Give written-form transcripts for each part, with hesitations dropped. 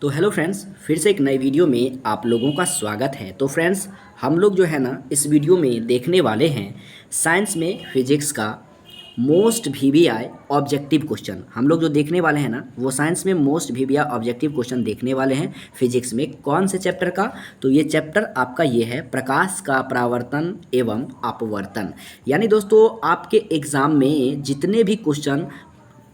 तो hello friends, फिर से एक नई वीडियो में आप लोगों का स्वागत है। तो फ्रेंड्स, हम लोग जो है ना इस वीडियो में देखने वाले हैं साइंस में फिजिक्स का मोस्ट वीवीआई ऑब्जेक्टिव क्वेश्चन। हम लोग जो देखने वाले हैं ना वो साइंस में मोस्ट वीवीआई ऑब्जेक्टिव क्वेश्चन देखने वाले हैं। फिजिक्स में कौन से चैप्टर का? तो ये चैप्टर आपका ये है प्रकाश का परावर्तन एवं अपवर्तन। यानी दोस्तों, आपके एग्जाम में जितने भी क्वेश्चन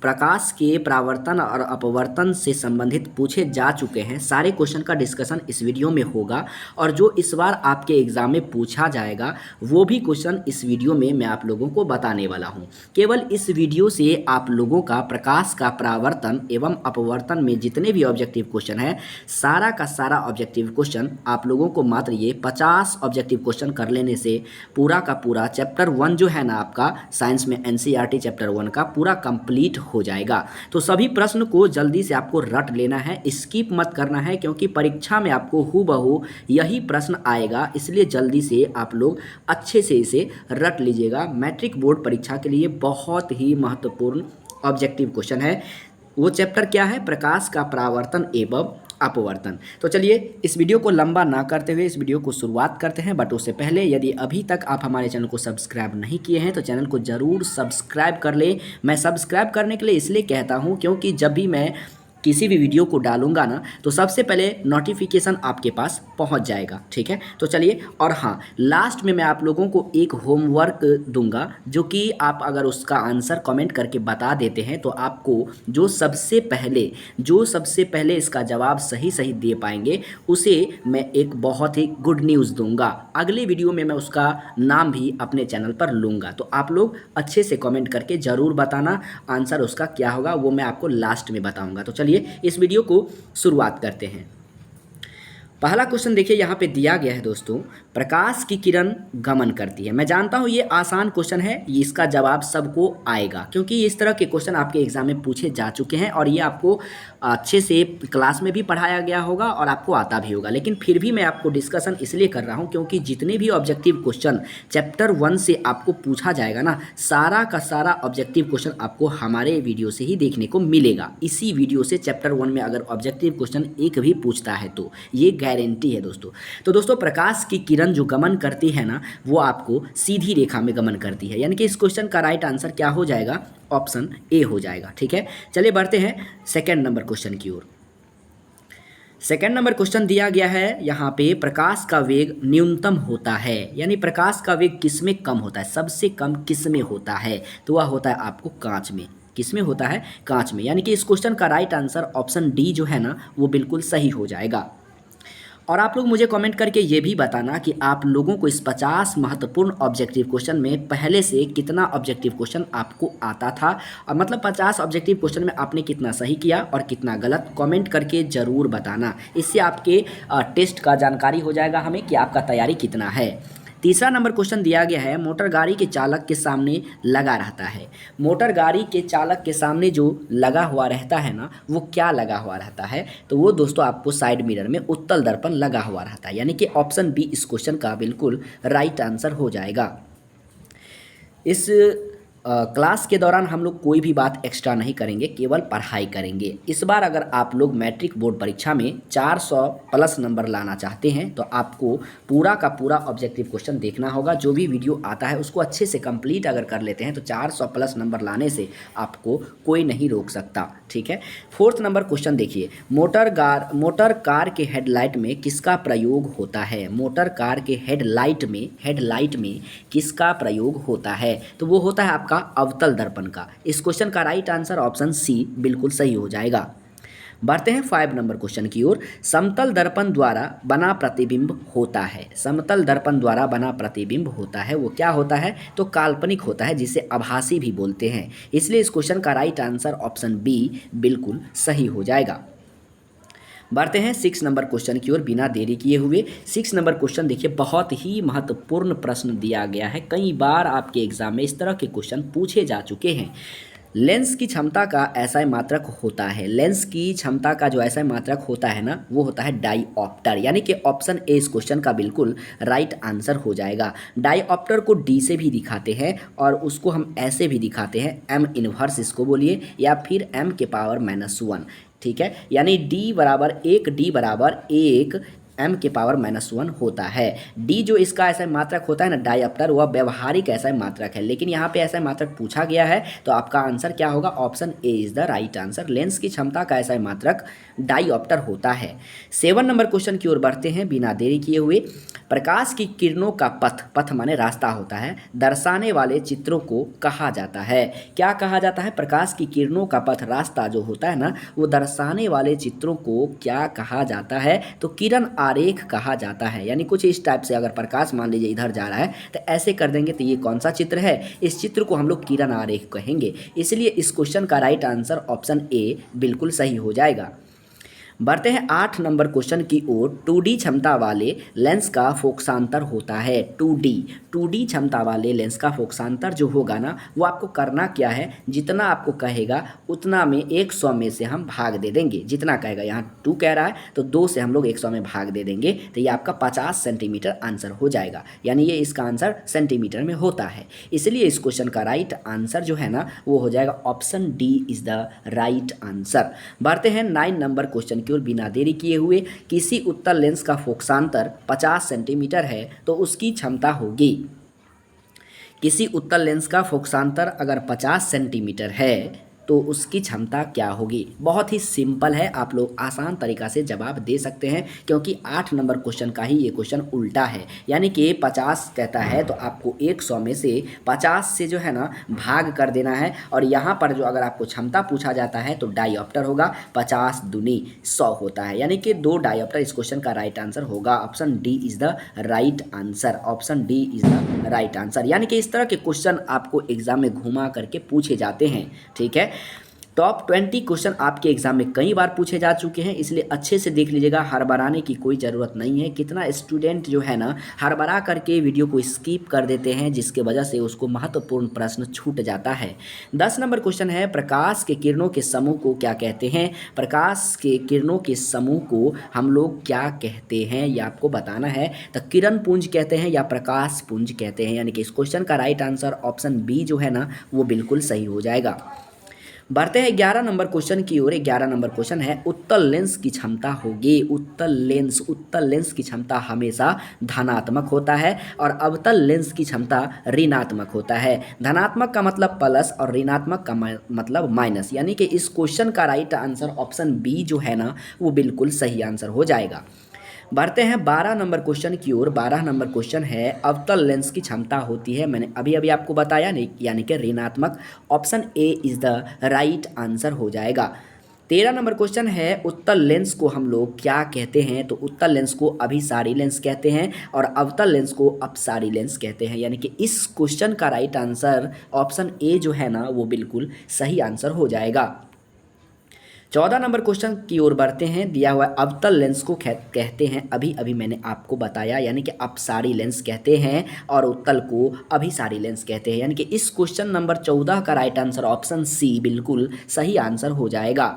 प्रकाश के परावर्तन और अपवर्तन से संबंधित पूछे जा चुके हैं, सारे क्वेश्चन का डिस्कशन इस वीडियो में होगा। और जो इस बार आपके एग्जाम में पूछा जाएगा वो भी क्वेश्चन इस वीडियो में मैं आप लोगों को बताने वाला हूं। केवल इस वीडियो से आप लोगों का प्रकाश का परावर्तन एवं अपवर्तन में जितने भी ऑब्जेक्टिव क्वेश्चन है, सारा का सारा ऑब्जेक्टिव क्वेश्चन आप लोगों को मात्र ये 50 ऑब्जेक्टिव क्वेश्चन कर लेने से पूरा का पूरा चैप्टर 1 जो है ना आपका साइंस में एनसीईआरटी चैप्टर 1 का पूरा कंप्लीट हो जाएगा। तो सभी प्रश्न को जल्दी से आपको रट लेना है, स्किप मत करना है, क्योंकि परीक्षा में आपको हूबहू यही प्रश्न आएगा। इसलिए जल्दी से आप लोग अच्छे से इसे रट लीजिएगा। मैट्रिक बोर्ड परीक्षा के लिए बहुत ही महत्वपूर्ण ऑब्जेक्टिव क्वेश्चन है। वो चैप्टर क्या है? प्रकाश का परावर्तन एवं अपवर्तन। तो चलिए इस वीडियो को लंबा ना करते हुए इस वीडियो को शुरुआत करते हैं। बट उससे पहले यदि अभी तक आप हमारे चैनल को सब्सक्राइब नहीं किए हैं तो चैनल को ज़रूर सब्सक्राइब कर ले। मैं सब्सक्राइब करने के लिए इसलिए कहता हूं क्योंकि जब भी मैं किसी भी वीडियो को डालूंगा ना तो सबसे पहले नोटिफिकेशन आपके पास पहुंच जाएगा। ठीक है, तो चलिए। और हाँ, लास्ट में मैं आप लोगों को एक होमवर्क दूंगा जो कि आप अगर उसका आंसर कमेंट करके बता देते हैं तो आपको जो सबसे पहले इसका जवाब सही सही दे पाएंगे उसे मैं एक बहुत ही गुड न्यूज़ दूंगा। अगली वीडियो में मैं उसका नाम भी अपने चैनल पर लूँगा। तो आप लोग अच्छे से कमेंट करके ज़रूर बताना आंसर उसका क्या होगा, वो मैं आपको लास्ट में बताऊँगा। तो चलिए इस वीडियो को शुरुआत करते हैं। पहला क्वेश्चन देखिए यहाँ पे दिया गया है दोस्तों, प्रकाश की किरण गमन करती है। मैं जानता हूँ ये आसान क्वेश्चन है, ये इसका जवाब सबको आएगा क्योंकि इस तरह के क्वेश्चन आपके एग्जाम में पूछे जा चुके हैं और ये आपको अच्छे से क्लास में भी पढ़ाया गया होगा और आपको आता भी होगा। लेकिन फिर भी मैं आपको डिस्कशन इसलिए कर रहा हूँ क्योंकि जितने भी ऑब्जेक्टिव क्वेश्चन चैप्टर 1 से आपको पूछा जाएगा ना, सारा का सारा ऑब्जेक्टिव क्वेश्चन आपको हमारे वीडियो से ही देखने को मिलेगा। इसी वीडियो से चैप्टर 1 में अगर ऑब्जेक्टिव क्वेश्चन एक भी पूछता है तो ये गारंटी है दोस्तों। तो दोस्तों, प्रकाश की किरण जो गमन करती है ना वो आपको सीधी रेखा में गमन करती है। यानी कि इस क्वेश्चन का राइट आंसर क्या हो जाएगा? ऑप्शन ए हो जाएगा। ठीक है, चलिए बढ़ते हैं सेकंड नंबर क्वेश्चन की ओर। सेकंड नंबर क्वेश्चन दिया गया है यहाँ पे, प्रकाश का वेग न्यूनतम होता है। यानी प्रकाश का वेग किस में कम होता है? सबसे कम किस में होता है? तो वह होता है आपको कांच में। किस में होता है? कांच में। यानी कि इस क्वेश्चन का राइट आंसर ऑप्शन डी जो है ना वो बिल्कुल सही हो जाएगा। और आप लोग मुझे कमेंट करके ये भी बताना कि आप लोगों को इस 50 महत्वपूर्ण ऑब्जेक्टिव क्वेश्चन में पहले से कितना ऑब्जेक्टिव क्वेश्चन आपको आता था, और मतलब 50 ऑब्जेक्टिव क्वेश्चन में आपने कितना सही किया और कितना गलत, कमेंट करके ज़रूर बताना। इससे आपके टेस्ट का जानकारी हो जाएगा हमें कि आपका तैयारी कितना है। तीसरा नंबर क्वेश्चन दिया गया है, मोटर गाड़ी के चालक के सामने लगा रहता है। मोटर गाड़ी के चालक के सामने जो लगा हुआ रहता है ना वो क्या लगा हुआ रहता है? तो वो दोस्तों आपको साइड मिरर में उत्तल दर्पण लगा हुआ रहता है। यानी कि ऑप्शन बी इस क्वेश्चन का बिल्कुल राइट आंसर हो जाएगा। इस क्लास के दौरान हम लोग कोई भी बात एक्स्ट्रा नहीं करेंगे, केवल पढ़ाई करेंगे। इस बार अगर आप लोग मैट्रिक बोर्ड परीक्षा में 400 प्लस नंबर लाना चाहते हैं तो आपको पूरा का पूरा ऑब्जेक्टिव क्वेश्चन देखना होगा। जो भी वीडियो आता है उसको अच्छे से कंप्लीट अगर कर लेते हैं तो 400 प्लस नंबर लाने से आपको कोई नहीं रोक सकता। ठीक है, फोर्थ नंबर क्वेश्चन देखिए, मोटर कार के हेडलाइट में किसका प्रयोग होता है? मोटर कार के हेडलाइट में किसका प्रयोग होता है? तो वो होता है आपका अवतल दर्पण का। इस क्वेश्चन का राइट आंसर ऑप्शन सी बिल्कुल सही हो जाएगा। बढ़ते हैं 5 नंबर क्वेश्चन की ओर। समतल दर्पण द्वारा बना प्रतिबिंब होता है। समतल दर्पण द्वारा बना प्रतिबिंब होता है, वो क्या होता है? तो काल्पनिक होता है, जिसे आभासी भी बोलते हैं। इसलिए इस क्वेश्चन का राइट आंसर ऑप्शन बी बिल्कुल सही हो जाएगा। बढ़ते हैं 6 नंबर क्वेश्चन की ओर बिना देरी किए हुए। 6 नंबर क्वेश्चन देखिए, बहुत ही महत्वपूर्ण प्रश्न दिया गया है। कई बार आपके एग्जाम में इस तरह के क्वेश्चन पूछे जा चुके हैं। लेंस की क्षमता का ऐसा मात्रक होता है, लेंस की क्षमता का जो ऐसा मात्रक होता है ना, वो होता है डाईऑप्टर, यानी कि ऑप्शन ए इस क्वेश्चन का बिल्कुल राइट आंसर हो जाएगा। डाईऑप्टर को डी से भी दिखाते हैं और उसको हम ऐसे भी दिखाते हैं, एम इनवर्स इसको बोलिए, या फिर एम के पावर -1, ठीक है। यानी डी बराबर एक एम के पावर -1 होता है। डी जो इसका ऐसा मात्रक होता है ना डायप्टर, वह व्यवहारिक ऐसा मात्रक है, लेकिन यहाँ पे ऐसा मात्रक पूछा गया है तो आपका आंसर क्या होगा, option A is the right answer. Lens की क्षमता का ऐसा मात्रक डायऑप्टर होता है। 7 नंबर क्वेश्चन की ओर बढ़ते हैं बिना देरी किए हुए। प्रकाश की किरणों का पथ माने रास्ता होता है, दर्शाने वाले चित्रों को कहा जाता है। क्या कहा जाता है, प्रकाश की किरणों का पथ रास्ता जो होता है ना, वो दर्शाने वाले चित्रों को क्या कहा जाता है, तो किरण आरेख कहा जाता है। यानी कुछ इस टाइप से अगर प्रकाश मान लीजिए इधर जा रहा है तो ऐसे कर देंगे तो ये कौन सा चित्र है, इस चित्र को हम लोग किरण आरेख कहेंगे। इसलिए इस क्वेश्चन का राइट आंसर ऑप्शन ए बिल्कुल सही हो जाएगा। बढ़ते हैं 8 नंबर क्वेश्चन की ओर। 2D क्षमता वाले लेंस का फोकसांतर होता है। 2D क्षमता वाले लेंस का फोकसांतर जो होगा ना, वो आपको करना क्या है, जितना आपको कहेगा उतना में 100 में से हम भाग दे देंगे। जितना कहेगा, यहाँ 2 कह रहा है तो 2 से हम लोग 100 में भाग दे देंगे, तो ये आपका 50 सेंटीमीटर आंसर हो जाएगा। यानी ये इसका आंसर सेंटीमीटर में होता है। इसलिए इस क्वेश्चन का राइट आंसर जो है ना, वो हो जाएगा option D is the right answer. बढ़ते हैं 9 नंबर क्वेश्चन और बिना देरी किए हुए। किसी उत्तल लेंस का फोकसांतर 50 सेंटीमीटर है तो उसकी क्षमता होगी। किसी उत्तल लेंस का फोकसांतर अगर 50 सेंटीमीटर है तो उसकी क्षमता क्या होगी। बहुत ही सिंपल है, आप लोग आसान तरीका से जवाब दे सकते हैं, क्योंकि 8 नंबर क्वेश्चन का ही ये क्वेश्चन उल्टा है। यानी कि 50 कहता है तो आपको 100 में से 50 से जो है ना भाग कर देना है, और यहाँ पर जो अगर आपको क्षमता पूछा जाता है तो डायऑप्टर होगा, 50 दूनी 100 होता है, यानी कि 2 डायऑप्टर इस क्वेश्चन का राइट आंसर होगा। Option D is the right answer, option D is the right answer. यानी कि इस तरह के क्वेश्चन आपको एग्जाम में घुमा करके पूछे जाते हैं, ठीक है। टॉप 20 क्वेश्चन आपके एग्जाम में कई बार पूछे जा चुके हैं, इसलिए अच्छे से देख लीजिएगा, हड़बड़ाने की कोई ज़रूरत नहीं है। कितना स्टूडेंट जो है ना हड़बड़ा करके वीडियो को स्किप कर देते हैं, जिसके वजह से उसको महत्वपूर्ण प्रश्न छूट जाता है। 10 नंबर क्वेश्चन है, प्रकाश के किरणों के समूह को क्या कहते हैं। प्रकाश के किरणों के समूह को हम लोग क्या कहते हैं, ये आपको बताना है। तो किरण पुंज कहते हैं या प्रकाश पुंज कहते हैं, यानी कि इस क्वेश्चन का राइट आंसर ऑप्शन बी जो है ना, वो बिल्कुल सही हो जाएगा। बढ़ते हैं 11 नंबर क्वेश्चन की ओर। 11 नंबर क्वेश्चन है, उत्तल लेंस की क्षमता होगी। उत्तल लेंस की क्षमता हमेशा धनात्मक होता है और अवतल लेंस की क्षमता ऋणात्मक होता है। धनात्मक का मतलब प्लस और ऋणात्मक का मतलब माइनस, यानी कि इस क्वेश्चन का राइट आंसर ऑप्शन बी जो है ना, वो बिल्कुल सही आंसर हो जाएगा। बढ़ते हैं 12 नंबर क्वेश्चन की ओर। 12 नंबर क्वेश्चन है, अवतल लेंस की क्षमता होती है, मैंने अभी आपको बताया नहीं, यानी कि ऋणात्मक। Option A is the right answer हो जाएगा। 13 नंबर क्वेश्चन है, उत्तल लेंस को हम लोग क्या कहते हैं। तो उत्तल लेंस को अभिसारी लेंस कहते हैं और अवतल लेंस को अपसारी लेंस कहते हैं, यानी कि इस क्वेश्चन का राइट आंसर ऑप्शन ए जो है ना, वो बिल्कुल सही आंसर हो जाएगा। 14 नंबर क्वेश्चन की ओर बढ़ते हैं। दिया हुआ अवतल लेंस को कहते हैं, अभी मैंने आपको बताया, यानी कि अपसारी लेंस कहते हैं और उत्तल को अभिसारी लेंस कहते हैं, यानी कि इस क्वेश्चन नंबर 14 का राइट आंसर ऑप्शन सी बिल्कुल सही आंसर हो जाएगा।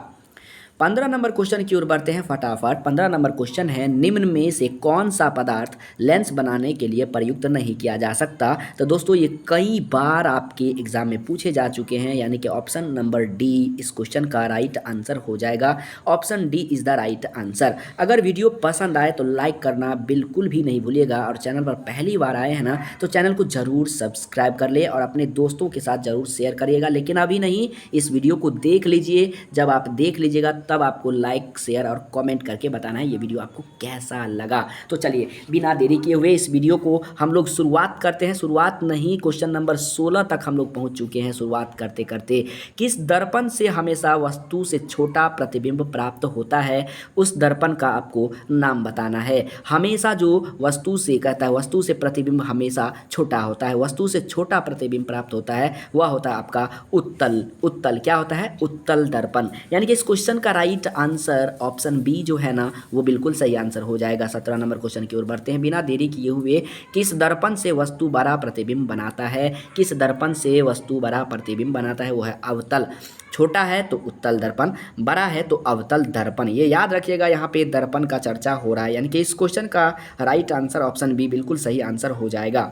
15 नंबर क्वेश्चन की ओर बढ़ते हैं फटाफट। 15 नंबर क्वेश्चन है, निम्न में से कौन सा पदार्थ लेंस बनाने के लिए प्रयुक्त नहीं किया जा सकता। तो दोस्तों ये कई बार आपके एग्जाम में पूछे जा चुके हैं, यानी कि ऑप्शन नंबर डी इस क्वेश्चन का राइट आंसर हो जाएगा। Option D is the right answer. अगर वीडियो पसंद आए तो लाइक करना बिल्कुल भी नहीं भूलिएगा, और चैनल पर पहली बार आए हैं ना तो चैनल को ज़रूर सब्सक्राइब कर ले और अपने दोस्तों के साथ ज़रूर शेयर करिएगा। लेकिन अभी नहीं, इस वीडियो को देख लीजिए, जब आप देख लीजिएगा तब आपको लाइक शेयर और कमेंट करके बताना है ये वीडियो आपको कैसा लगा। तो चलिए बिना देरी किए हुए इस वीडियो को हम लोग शुरुआत करते हैं। शुरुआत नहीं, क्वेश्चन नंबर 16 तक हम लोग पहुंच चुके हैं। शुरुआत करते करते, किस दर्पण से हमेशा वस्तु से छोटा प्रतिबिंब प्राप्त होता है, उस दर्पण का आपको नाम बताना है। हमेशा जो वस्तु से कहता है, वस्तु से प्रतिबिंब हमेशा छोटा होता है, वस्तु से छोटा प्रतिबिंब प्राप्त होता है, वह होता है आपका उत्तल। उत्तल क्या होता है, उत्तल दर्पण। यानी कि इस क्वेश्चन का राइट आंसर ऑप्शन बी जो है ना वो बिल्कुल सही आंसर हो जाएगा। 17 नंबर क्वेश्चन की ओर बढ़ते हैं बिना देरी किए हुए। किस दर्पण से वस्तु बड़ा प्रतिबिंब बनाता है? किस दर्पण से वस्तु बड़ा प्रतिबिंब बनाता है? वो है अवतल। छोटा है तो उत्तल दर्पण, बड़ा है तो अवतल दर्पण। ये याद रखिएगा, यहाँ पे दर्पण का चर्चा हो रहा है, यानी कि इस क्वेश्चन का राइट आंसर ऑप्शन बी बिल्कुल सही आंसर हो जाएगा।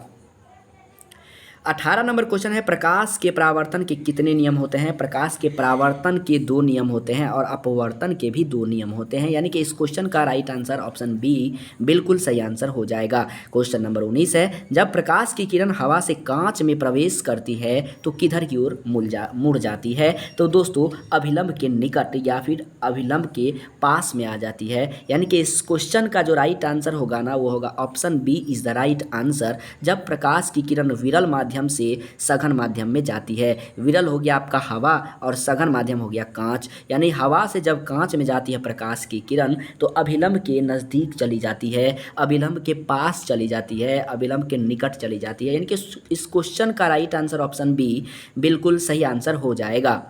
18 नंबर क्वेश्चन है, प्रकाश के परावर्तन के कितने नियम होते हैं? प्रकाश के परावर्तन के 2 नियम होते हैं और अपवर्तन के भी 2 नियम होते हैं, यानी कि इस क्वेश्चन का राइट आंसर ऑप्शन बी बिल्कुल सही आंसर हो जाएगा। क्वेश्चन नंबर 19 है, जब प्रकाश की किरण हवा से कांच में प्रवेश करती है तो किधर की ओर मुड़ जाती है? तो दोस्तों अभिलंब के निकट या फिर अभिलंब के पास में आ जाती है, यानी कि इस क्वेश्चन का जो राइट आंसर होगा ना वो होगा option B is the right answer. जब प्रकाश की किरण विरल माध्यम से सघन माध्यम में जाती है, विरल हो गया आपका हवा और सघन माध्यम हो गया कांच, यानी हवा से जब कांच में जाती है प्रकाश की किरण तो अभिलंब के नज़दीक चली जाती है, अभिलंब के पास चली जाती है, अभिलंब के निकट चली जाती है, यानी कि इस क्वेश्चन का राइट आंसर ऑप्शन बी बिल्कुल सही आंसर हो जाएगा।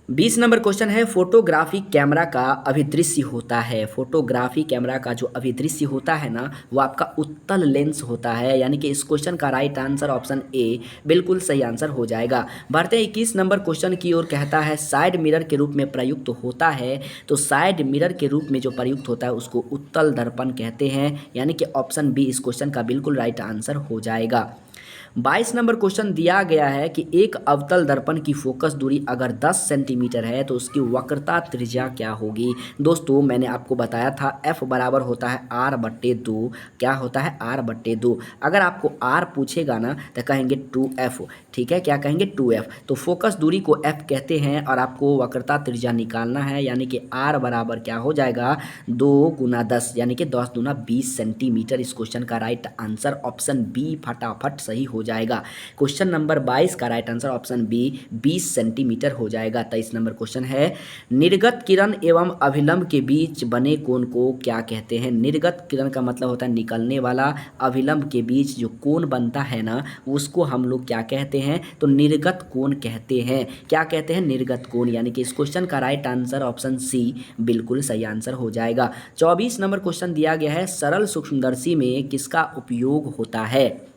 20 नंबर क्वेश्चन है, फोटोग्राफी कैमरा का अभिदृश्य होता है। फोटोग्राफी कैमरा का जो अभिदृश्य होता है ना वो आपका उत्तल लेंस होता है, यानी कि इस क्वेश्चन का राइट आंसर ऑप्शन ए बिल्कुल सही आंसर हो जाएगा। बढ़ते 21 नंबर क्वेश्चन की ओर, कहता है साइड मिरर के रूप में प्रयुक्त होता है। तो साइड मिरर के रूप में जो प्रयुक्त होता है उसको उत्तल दर्पण कहते हैं, यानी कि ऑप्शन बी इस क्वेश्चन का बिल्कुल राइट आंसर हो जाएगा। 22 नंबर क्वेश्चन दिया गया है कि एक अवतल दर्पण की फोकस दूरी अगर 10 सेंटीमीटर है तो उसकी वक्रता त्रिज्या क्या होगी? दोस्तों मैंने आपको बताया था f बराबर होता है r/2। क्या होता है? r/2। अगर आपको r पूछेगा ना तो कहेंगे 2f, ठीक है, क्या कहेंगे? 2f। तो फोकस दूरी को f कहते हैं और आपको वक्रता त्रिज्या निकालना है, यानी कि r बराबर क्या हो जाएगा? 2 × 10, यानी कि 10 दूना 20 सेंटीमीटर। इस क्वेश्चन का राइट आंसर ऑप्शन बी फटाफट सही हो जाएगा। क्वेश्चन नंबर 22 का right answer option B 20 centimetre हो जाएगा। 23 नंबर क्वेश्चन है, निर्गत किरण एवं अभिलंब के बीच बने कोण को क्या कहते हैं? निर्गत किरण का मतलब होता है निकलने वाला, अभिलंब के बीच जो कोण बनता है ना उसको हम लोग क्या कहते हैं? तो निर्गत कोण कहते हैं। क्या कहते हैं? निर्गत कोण, यानी कि इस क्वेश्चन का राइट आंसर ऑप्शन सी बिल्कुल सही आंसर हो जाएगा। 24 नंबर क्वेश्चन दिया गया है, सरल सूक्ष्मदर्शी में किसका उपयोग होता है?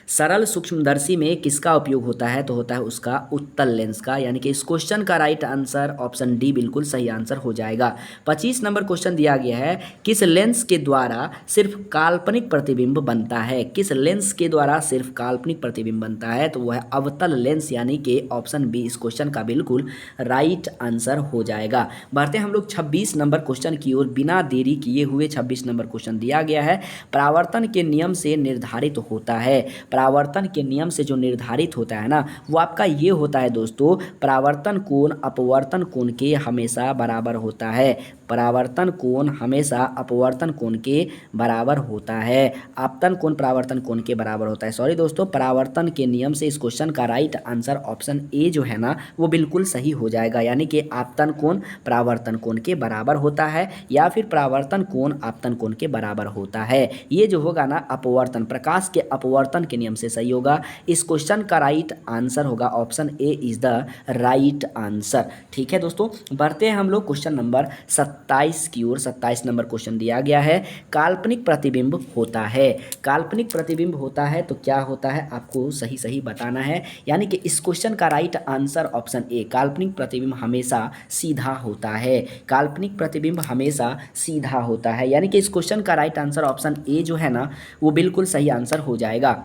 सरल सूक्ष्मदर्शी में किसका उपयोग होता है? तो होता है उसका उत्तल लेंस का, यानी कि इस क्वेश्चन का राइट आंसर ऑप्शन डी बिल्कुल सही आंसर हो जाएगा। 25 नंबर क्वेश्चन दिया गया है, किस लेंस के द्वारा सिर्फ काल्पनिक प्रतिबिंब बनता है? किस लेंस के द्वारा सिर्फ काल्पनिक प्रतिबिंब बनता है? तो वह है अवतल लेंस, यानी कि ऑप्शन बी इस क्वेश्चन का बिल्कुल राइट आंसर हो जाएगा। बढ़ते हैं हम लोग 26 नंबर क्वेश्चन की ओर बिना देरी किए हुए। 26 नंबर क्वेश्चन दिया गया है, परावर्तन के नियम से निर्धारित होता है। परावर्तन के नियम से जो निर्धारित होता है ना वो आपका ये होता है दोस्तों, परावर्तन कोण अपवर्तन कोण के हमेशा बराबर होता है। परावर्तन कोण हमेशा अपवर्तन कोण के बराबर होता है। आपतन कोण परावर्तन कोण के बराबर होता है। सॉरी दोस्तों, परावर्तन के नियम से इस क्वेश्चन का राइट आंसर ऑप्शन ए जो है ना वो बिल्कुल सही हो जाएगा, यानी कि आपतन कोण परावर्तन कोण के बराबर होता है या फिर परावर्तन कोण आपतन कोण के बराबर होता है। ये जो होगा ना अपवर्तन, प्रकाश के अपवर्तन के नियम से सही होगा। इस क्वेश्चन का राइट आंसर होगा option A is the right answer. ठीक है दोस्तों, बढ़ते हैं हम लोग क्वेश्चन नंबर 27 की ओर। 27 नंबर क्वेश्चन दिया गया है, काल्पनिक प्रतिबिंब होता है। काल्पनिक प्रतिबिंब होता है तो क्या होता है आपको सही सही बताना है, यानी कि इस क्वेश्चन का राइट आंसर ऑप्शन ए, काल्पनिक प्रतिबिंब हमेशा सीधा होता है। काल्पनिक प्रतिबिंब हमेशा सीधा होता है, यानी कि इस क्वेश्चन का राइट आंसर ऑप्शन ए जो है ना वो बिल्कुल सही आंसर हो जाएगा।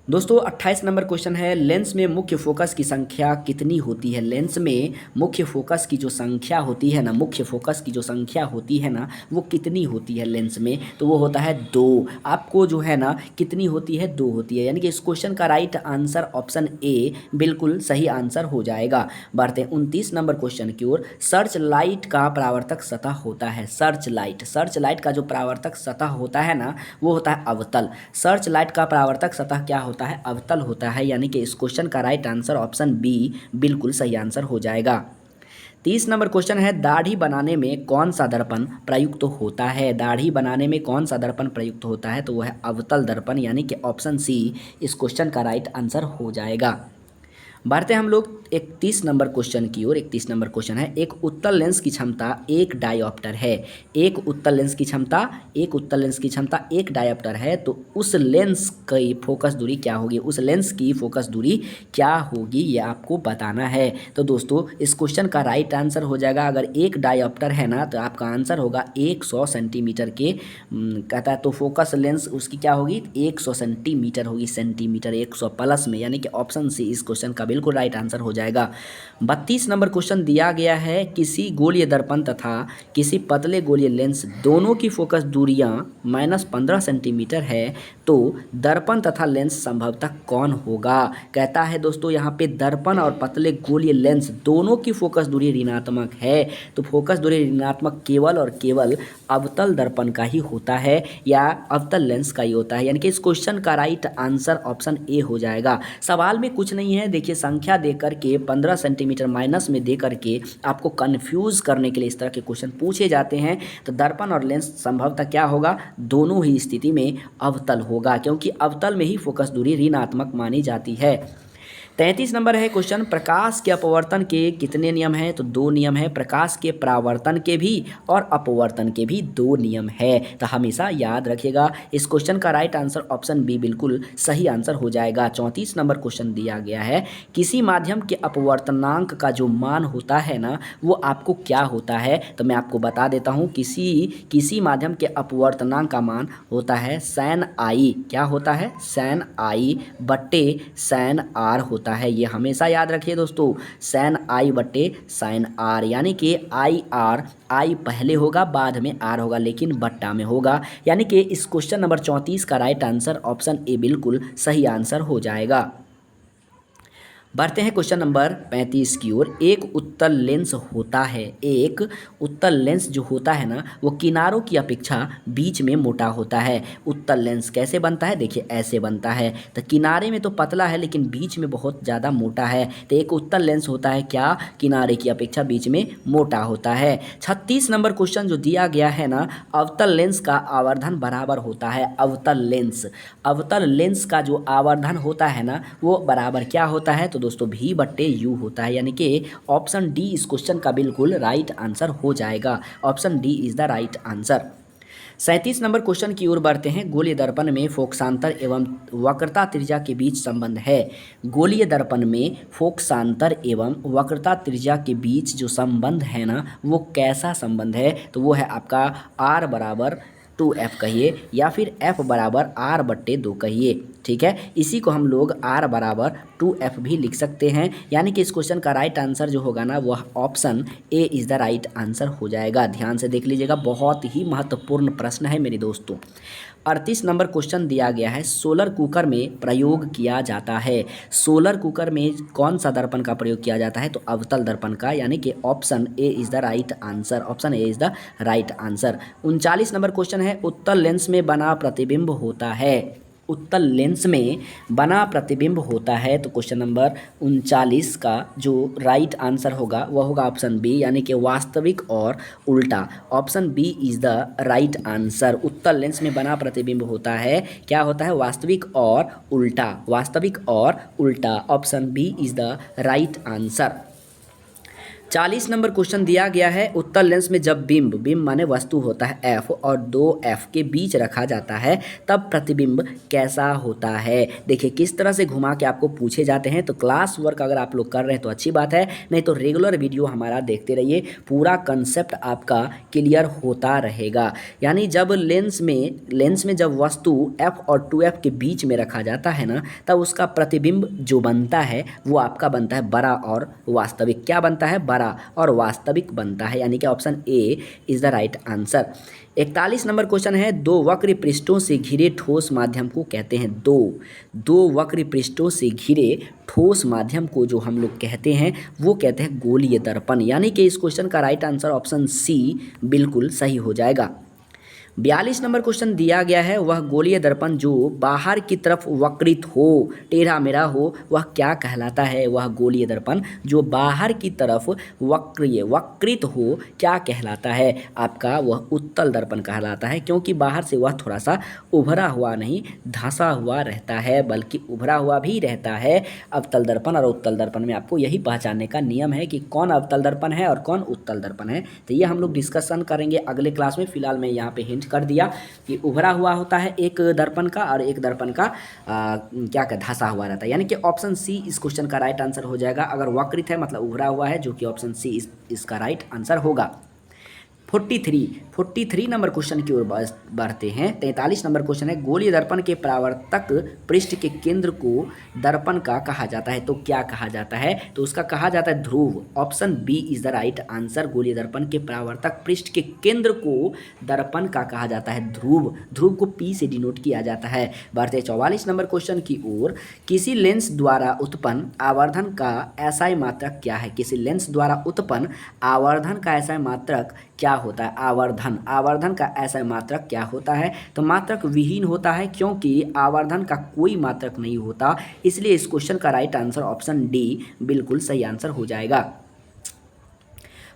दोस्तों 28 नंबर क्वेश्चन है, लेंस में मुख्य फोकस की संख्या कितनी होती है? लेंस में मुख्य फोकस की जो संख्या होती है ना, मुख्य फोकस की जो संख्या होती है ना वो कितनी होती है लेंस में? तो वो होता है 2। आपको जो है ना कितनी होती है? 2 होती है, यानी कि इस क्वेश्चन का राइट आंसर ऑप्शन ए बिल्कुल सही आंसर हो जाएगा। बढ़ते हैं 29 नंबर क्वेश्चन की ओर। सर्च लाइट का परावर्तक सतह होता है। सर्च लाइट का जो परावर्तक सतह होता है ना वो होता है अवतल। सर्च लाइट का परावर्तक सतह क्या होता है? अवतल होता है, यानी कि इस क्वेश्चन का राइट आंसर ऑप्शन बी बिल्कुल सही आंसर हो जाएगा। 30 नंबर क्वेश्चन है, दाढ़ी बनाने में कौन सा दर्पण प्रयुक्त होता है? दाढ़ी बनाने में कौन सा दर्पण प्रयुक्त होता है? तो वह है अवतल दर्पण, यानी कि ऑप्शन सी इस क्वेश्चन का राइट आंसर हो जाएगा। बढ़ते हैं हम लोग 31 नंबर क्वेश्चन की ओर। 31 नंबर क्वेश्चन है, एक उत्तल लेंस की क्षमता एक डायोप्टर है। एक उत्तल लेंस की क्षमता एक डायोप्टर है, तो उस लेंस की फोकस दूरी क्या होगी? उस लेंस की फोकस दूरी क्या होगी ये आपको बताना है। तो दोस्तों इस क्वेश्चन का राइट आंसर हो जाएगा, अगर एक डायोप्टर है ना तो आपका आंसर होगा 100 सेंटीमीटर के कहता है, तो फोकस लेंस उसकी क्या होगी? 100 सेंटीमीटर होगी, सेंटीमीटर 100 प्लस में, यानी कि ऑप्शन सी इस क्वेश्चन का बिल्कुल राइट आंसर हो जाएगा। 32 नंबर क्वेश्चन दिया गया है, किसी गोलीय दर्पण तथा किसी पतले गोलीय लेंस दोनों की फोकस दूरियां -15 सेंटीमीटर है, तो दर्पण तथा लेंस संभवतः कौन होगा? कहता है दोस्तों यहाँ पे दर्पण और पतले गोलीय लेंस दोनों की फोकस दूरी ऋणात्मक है, तो फोकस दूरी ऋणात्मक केवल और केवल अवतल दर्पण का ही होता है या अवतल लेंस का ही होता है, यानी कि इस क्वेश्चन का राइट आंसर ऑप्शन ए हो जाएगा। सवाल में कुछ नहीं है, देखिए संख्या देकर के 15 सेंटीमीटर माइनस में दे करके आपको कंफ्यूज करने के लिए इस तरह के क्वेश्चन पूछे जाते हैं। तो दर्पण और लेंस संभवतः क्या होगा? दोनों ही स्थिति में अवतल होगा, क्योंकि अवतल में ही फोकस दूरी ऋणात्मक मानी जाती है। 33 नंबर है क्वेश्चन, प्रकाश के अपवर्तन के कितने नियम हैं? तो 2 नियम है। प्रकाश के परावर्तन के भी और अपवर्तन के भी 2 नियम है, तो हमेशा याद रखिएगा। इस क्वेश्चन का राइट आंसर ऑप्शन बी बिल्कुल सही आंसर हो जाएगा। 34 नंबर क्वेश्चन दिया गया है, किसी माध्यम के अपवर्तनांक का जो मान होता है ना वो आपको क्या होता है? तो मैं आपको बता देता हूँ, किसी माध्यम के अपवर्तनांक का मान होता है सैन आई। क्या होता है? सैन आई बट्टे सैन आर होता है। ये हमेशा याद रखिए दोस्तों, सैन आई बट्टे साइन आर, यानी कि आई पहले होगा बाद में आर होगा, लेकिन बट्टा में होगा, यानी कि इस क्वेश्चन नंबर 34 का राइट आंसर ऑप्शन ए बिल्कुल सही आंसर हो जाएगा। बढ़ते हैं क्वेश्चन नंबर 35 की ओर। एक उत्तल लेंस जो होता है ना वो किनारों की अपेक्षा बीच में मोटा होता है। उत्तल लेंस कैसे बनता है? देखिए ऐसे बनता है, तो किनारे में तो पतला है लेकिन बीच में बहुत ज़्यादा मोटा है, तो एक उत्तल लेंस होता है क्या? किनारे की अपेक्षा बीच में मोटा होता है। 36 नंबर क्वेश्चन जो दिया गया है ना, अवतल लेंस का आवर्धन बराबर होता है। अवतल लेंस का जो आवर्धन होता है ना वो बराबर क्या होता है? तो दोस्तों भी बट्टे यू होता है, यानी कि ऑप्शन डी इस क्वेश्चन का बिल्कुल राइट आंसर हो जाएगा। Option D is the right answer. 37 number question की ओर बढ़ते हैं। गोलीय दर्पण में फोकसांतर एवं वक्रता त्रिज्या के बीच संबंध है। गोलीय दर्पण में फोकसांतर एवं वक्रता त्रिज्या के बीच जो संबंध है ना वो कैसा संबंध है? तो वो है आपका r बराबर 2f कहिए या फिर f बराबर r बट्टे 2 कहिए, ठीक है। इसी को हम लोग r बराबर 2f भी लिख सकते हैं, यानी कि इस क्वेश्चन का राइट आंसर जो होगा ना वह option A is the right answer हो जाएगा। ध्यान से देख लीजिएगा, बहुत ही महत्वपूर्ण प्रश्न है मेरे दोस्तों। 38 नंबर क्वेश्चन दिया गया है, सोलर कुकर में प्रयोग किया जाता है। सोलर कुकर में कौन सा दर्पण का प्रयोग किया जाता है? तो अवतल दर्पण का, यानी कि option A is the right answer. Option A is the right answer. 39 number question है, उत्तल लेंस में बना प्रतिबिंब होता है। उत्तल लेंस में बना प्रतिबिंब होता है, तो क्वेश्चन नंबर 39 का जो राइट आंसर होगा वह होगा ऑप्शन बी, यानी कि वास्तविक और उल्टा। Option B is the right answer. उत्तल लेंस में बना प्रतिबिंब होता है, क्या होता है? वास्तविक और उल्टा। वास्तविक और उल्टा, option B is the right answer. 40 number question दिया गया है, उत्तल लेंस में जब बिंब माने वस्तु होता है f और 2f के बीच रखा जाता है तब प्रतिबिंब कैसा होता है। देखिए किस तरह से घुमा के आपको पूछे जाते हैं, तो क्लास वर्क अगर आप लोग कर रहे हैं तो अच्छी बात है, नहीं तो रेगुलर वीडियो हमारा देखते रहिए, पूरा कंसेप्ट आपका क्लियर होता रहेगा। यानी जब लेंस में जब वस्तु f और 2f के बीच में रखा जाता है ना तब उसका प्रतिबिंब जो बनता है वो आपका बनता है बड़ा और वास्तविक। क्या बनता है? बड़ा और वास्तविक बनता है, यानी कि option A is the right answer. 41 number question है, दो वक्र पृष्ठों से घिरे ठोस माध्यम को कहते हैं। दो वक्र पृष्ठों से घिरे ठोस माध्यम को जो हम लोग कहते हैं वो कहते हैं गोलीय दर्पण, यानी कि इस क्वेश्चन का राइट आंसर ऑप्शन सी बिल्कुल सही हो जाएगा। 42 नंबर क्वेश्चन दिया गया है, वह गोलीय दर्पण जो बाहर की तरफ वक्रित हो, टेढ़ा मेढ़ा हो, वह क्या कहलाता है? वह गोलीय दर्पण जो बाहर की तरफ वक्रित हो क्या कहलाता है? आपका वह उत्तल दर्पण कहलाता है, क्योंकि बाहर से वह थोड़ा सा उभरा हुआ नहीं, धंसा हुआ रहता है, बल्कि उभरा हुआ भी रहता है। अवतल दर्पण और उत्तल दर्पण में आपको यही पहचानने का नियम है कि कौन अवतल दर्पण है और कौन उत्तल दर्पण है। तो ये हम लोग डिस्कशन करेंगे अगले क्लास में। फिलहाल मैं यहाँ पे हिंट कर दिया कि उभरा हुआ होता है एक दर्पण का और एक दर्पण का क्या कहते धंसा हुआ रहता है, यानी कि ऑप्शन सी इस क्वेश्चन का राइट आंसर हो जाएगा। अगर वक्रित है मतलब उभरा हुआ है, जो कि ऑप्शन सी इसका राइट आंसर होगा। 43 नंबर क्वेश्चन की ओर बढ़ते हैं। 43 नंबर क्वेश्चन है, गोलीय दर्पण के परावर्तक पृष्ठ के केंद्र को दर्पण का कहा जाता है, तो क्या कहा जाता है? तो उसका कहा जाता है ध्रुव। Option B is the right answer. गोलीय दर्पण के परावर्तक पृष्ठ के केंद्र को दर्पण का कहा जाता है ध्रुव। ध्रुव को पी से डिनोट किया जाता है। बढ़ते 44 नंबर क्वेश्चन की ओर, किसी लेंस द्वारा उत्पन्न आवर्धन का एसआई मात्रक क्या है? किसी लेंस द्वारा उत्पन्न आवर्धन का एसआई मात्रक क्या होता है? आवर्धन का ऐसा मात्रक क्या होता है? तो मात्रक विहीन होता है, क्योंकि आवर्धन का कोई मात्रक नहीं होता, इसलिए इस क्वेश्चन का राइट आंसर ऑप्शन डी बिल्कुल सही आंसर हो जाएगा।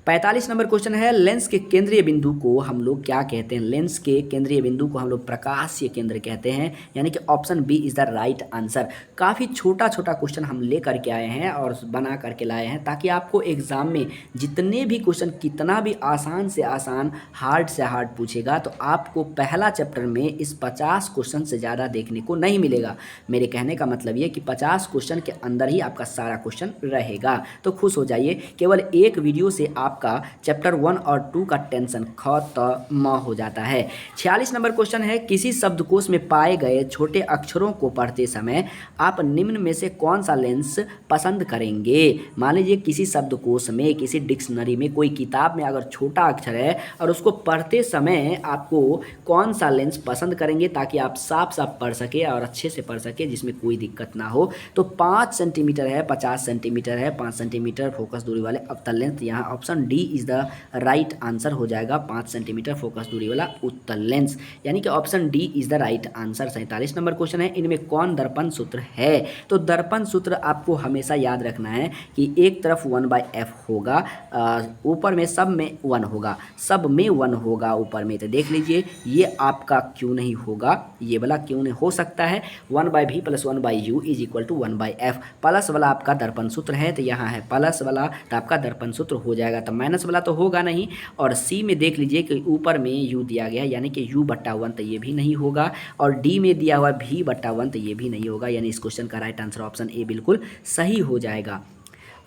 45 नंबर क्वेश्चन है, लेंस के केंद्रीय बिंदु को हम लोग क्या कहते हैं? लेंस के केंद्रीय बिंदु को हम लोग प्रकाशीय केंद्र कहते हैं, यानी कि option B is the right answer. काफ़ी छोटा छोटा क्वेश्चन हम ले करके आए हैं और बना करके लाए हैं, ताकि आपको एग्जाम में जितने भी क्वेश्चन कितना भी आसान से आसान, हार्ड से हार्ड पूछेगा, तो आपको पहला चैप्टर में इस 50 क्वेश्चन से ज़्यादा देखने को नहीं मिलेगा। मेरे कहने का मतलब ये कि 50 क्वेश्चन के अंदर ही आपका सारा क्वेश्चन रहेगा। तो खुश हो जाइए, केवल एक वीडियो से आपका चैप्टर 1 और 2 का टेंशन खत्म हो जाता है। 46 नंबर क्वेश्चन है, किसी शब्दकोश में पाए गए छोटे अक्षरों को पढ़ते समय आप निम्न में से कौन सा लेंस पसंद करेंगे? मान लीजिए किसी शब्दकोश में, किसी डिक्शनरी में, कोई किताब में अगर छोटा अक्षर है और उसको पढ़ते समय आपको कौन सा लेंस पसंद करेंगे, ताकि आप साफ साफ पढ़ सके और अच्छे से पढ़ सके, जिसमें कोई दिक्कत ना हो? तो 5 सेंटीमीटर है, 50 सेंटीमीटर है, 5 सेंटीमीटर फोकस दूरी वाले अवतल लेंस, यहाँ option D is the right answer हो जाएगा। 5 सेंटीमीटर फोकस दूरी वाला उत्तल लेंस, यानी कि option D is the right answer. 47 number question है, इनमें कौन दर्पण सूत्र है? तो दर्पण सूत्र आपको हमेशा याद रखना है कि एक तरफ 1/f होगा, ऊपर में सब में 1 होगा, सब में 1 होगा ऊपर में। तो देख लीजिए, ये आपका क्यों नहीं होगा, ये वाला क्यों नहीं हो सकता है? 1/v + 1/u = 1/f। प्लस वाला आपका दर्पण सूत्र है, तो यहाँ है प्लस वाला, तो आपका दर्पण सूत्र हो जाएगा। तो माइनस वाला तो होगा नहीं। और सी में देख लीजिए कि ऊपर में u दिया गया है, यानी कि u/1, तो ये भी नहीं होगा। और डी में दिया हुआ v/1, तो ये भी नहीं होगा, यानी इस क्वेश्चन का राइट आंसर ऑप्शन ए बिल्कुल सही हो जाएगा।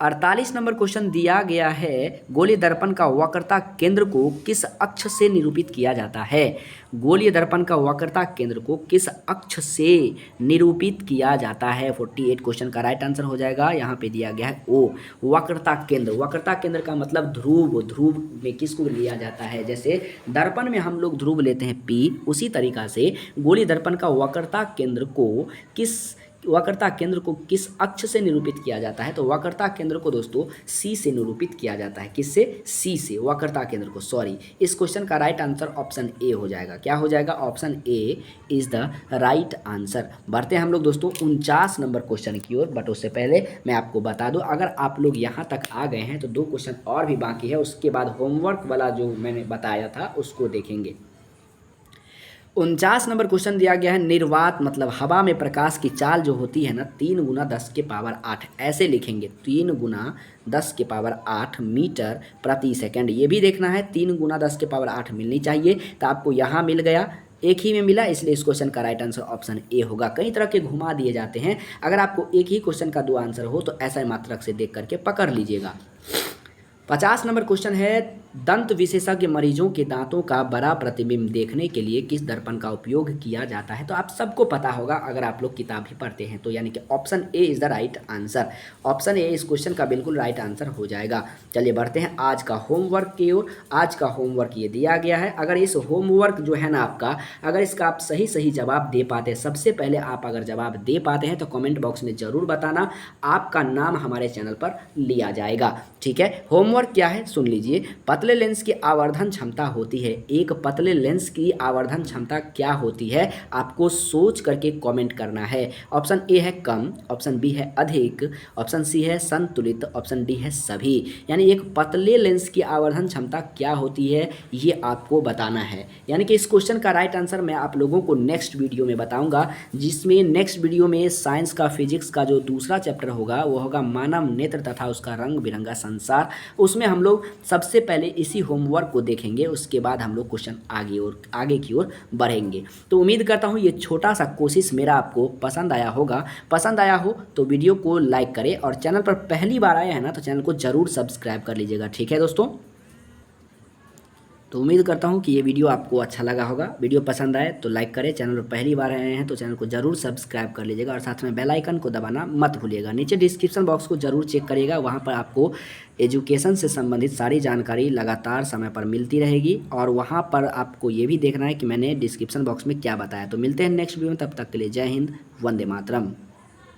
48 नंबर क्वेश्चन दिया गया है, गोलीय दर्पण का वक्रता केंद्र को किस अक्ष से निरूपित किया जाता है? गोलीय दर्पण का वक्रता केंद्र को किस अक्ष से निरूपित किया जाता है? 48 क्वेश्चन का राइट आंसर हो जाएगा। यहाँ पे दिया गया है ओ, वक्रता केंद्र। वक्रता केंद्र का मतलब ध्रुव। ध्रुव में किसको लिया जाता है? जैसे दर्पण में हम लोग ध्रुव लेते हैं P, उसी तरीका से गोलीय दर्पण का वक्रता केंद्र को किस अक्ष से निरूपित किया जाता है? तो वक्रता केंद्र को दोस्तों सी से निरूपित किया जाता है। किससे? सी से। वक्रता केंद्र को, सॉरी, इस क्वेश्चन का राइट आंसर ऑप्शन ए हो जाएगा। क्या हो जाएगा? Option A is the right answer. बढ़ते हैं हम लोग दोस्तों 49 नंबर क्वेश्चन की ओर, बट उससे पहले मैं आपको बता दूं, अगर आप लोग यहाँ तक आ गए हैं तो 2 क्वेश्चन और भी बाकी है, उसके बाद होमवर्क वाला जो मैंने बताया था उसको देखेंगे। 49 नंबर क्वेश्चन दिया गया है, निर्वात मतलब हवा में प्रकाश की चाल जो होती है ना, 3 × 10⁸, ऐसे लिखेंगे, 3 × 10⁸ मीटर प्रति सेकंड। ये भी देखना है, 3 × 10⁸ मिलनी चाहिए। तो आपको यहाँ मिल गया, एक ही में मिला, इसलिए इस क्वेश्चन का राइट आंसर ऑप्शन ए होगा। कई तरह के घुमा दिए जाते हैं, अगर आपको एक ही क्वेश्चन का 2 आंसर हो तो ऐसा मात्रक से देख करके पकड़ लीजिएगा। 50 नंबर क्वेश्चन है, दंत विशेषज्ञ मरीजों के दांतों का बड़ा प्रतिबिंब देखने के लिए किस दर्पण का उपयोग किया जाता है? तो आप सबको पता होगा अगर आप लोग किताब ही पढ़ते हैं तो, यानी कि option A is the right answer. Option A इस क्वेश्चन का बिल्कुल राइट आंसर हो जाएगा। चलिए बढ़ते हैं आज का होमवर्क की ओर। आज का होमवर्क ये दिया गया है। अगर इस होमवर्क जो है ना आपका, अगर इसका आप सही सही जवाब दे पाते हैं, सबसे पहले आप अगर जवाब दे पाते हैं तो कमेंट बॉक्स में ज़रूर बताना, आपका नाम हमारे चैनल पर लिया जाएगा। ठीक है, होमवर्क क्या है सुन लीजिए। पतले पतले लेंस की आवर्धन क्षमता होती है? एक पतले लेंस की आवर्धन क्षमता क्या होती है? आपको सोच करके कमेंट करना है। ऑप्शन ए है कम, ऑप्शन बी है अधिक, ऑप्शन सी है संतुलित, ऑप्शन डी है सभी। यानी एक पतले लेंस की आवर्धन क्षमता क्या होती है, ये आपको बताना है। यानी कि इस क्वेश्चन का राइट आंसर मैं आप लोगों को नेक्स्ट वीडियो में बताऊंगा, जिसमें नेक्स्ट वीडियो में साइंस का फिजिक्स का जो दूसरा चैप्टर होगा वो होगा मानव नेत्र तथा उसका रंग बिरंगा संसार। उसमें हम लोग सबसे पहले इसी होमवर्क को देखेंगे, उसके बाद हम लोग क्वेश्चन आगे की ओर बढ़ेंगे। तो उम्मीद करता हूँ ये छोटा सा कोशिश मेरा आपको पसंद आया होगा। पसंद आया हो तो वीडियो को लाइक करें, और चैनल पर पहली बार आए हैं ना तो चैनल को जरूर सब्सक्राइब कर लीजिएगा। ठीक है दोस्तों, तो उम्मीद करता हूँ कि ये वीडियो आपको अच्छा लगा होगा। वीडियो पसंद आए तो लाइक करें, चैनल पर पहली बार आए हैं तो चैनल को जरूर सब्सक्राइब कर लीजिएगा, और साथ में बेल आइकन को दबाना मत भूलिएगा। नीचे डिस्क्रिप्शन बॉक्स को जरूर चेक करिएगा, वहाँ पर आपको एजुकेशन से संबंधित सारी जानकारी लगातार समय पर मिलती रहेगी, और वहाँ पर आपको ये भी देखना है कि मैंने डिस्क्रिप्शन बॉक्स में क्या बताया। तो मिलते हैं नेक्स्ट वीडियो में, तब तक के लिए जय हिंद, वंदे मातरम।